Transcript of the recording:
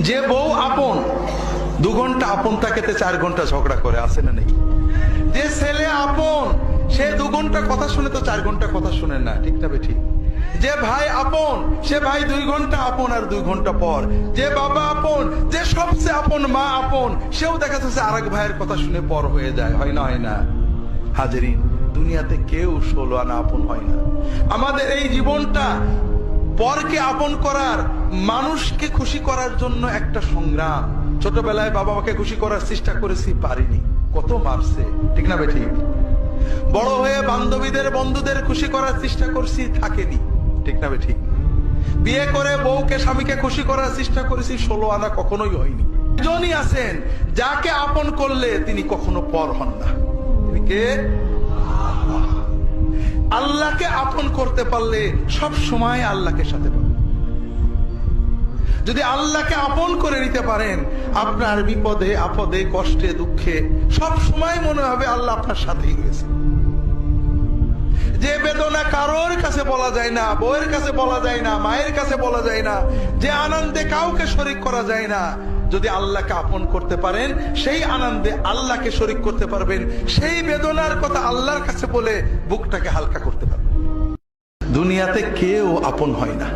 যে বউ আপন 2 ঘন্টা আপন থাকেতে 4 ঘন্টা ঝগড়া করে, আছে না নেই? যে ছেলে আপন সে 2 ঘন্টা কথা শুনে তো 4 ঘন্টা কথা শুনে না, ঠিক না বেঠিক? যে ভাই আপন সে ভাই 2 ঘন্টা আপন আর 2 ঘন্টা পর। যে বাবা আপন, যে সবচেয়ে আপন মা আপন, সেও দেখা যাচ্ছে আরেক ভাইয়ের কথা শুনে পর হয়ে যায়, হয় না? হয় না হাজেরিন? দুনিয়াতে কেউ 16 আনা আপন হয় না। আমাদের এই জীবনটা পরকে আপন করার, মানুষকে খুশি করার জন্য একটা সংগ্রাম। ছোটবেলায় বাবা মাকে খুশি করার চেষ্টা করেছি, পারিনি, কত মারছে, ঠিক না বেঠিক? বড় হয়ে বান্ধবীদের বন্ধুদের খুশি করার চেষ্টা করছি, থাকেনি, ঠিক না বেঠিক? বিয়ে করে বউকে স্বামীকে খুশি করার চেষ্টা করেছি, 16 আনা কখনোই হয়নি। একজনই আছেন যাকে আপন করলে তিনি কখনো পর হন না, তিনি কে? আল্লাহকে আপন করতে পারলে সব সময় আল্লাহকে সাথে পাবেন। যদি আল্লাহকে আপন করে নিতে পারেন, আপনার বিপদে আপদে কষ্টে দুঃখে সব সময় মনে হবে আল্লাহ আপনার সাথেই রয়েছে। যে বেদনা কারোর কাছে বলা যায় না, বউয়ের কাছে বলা যায় না, মায়ের কাছে বলা যায় না, যে আনন্দে কাউকে শরীক করা যায় না, যদি আল্লাহকে আপন করতে পারেন সেই আনন্দে আল্লাহকে শরীক করতে পারবেন, সেই বেদনার কথা আল্লাহর কাছে বলে বুকটাকে হালকা করতে পারবেন। দুনিয়াতে কেউ আপন হয় না।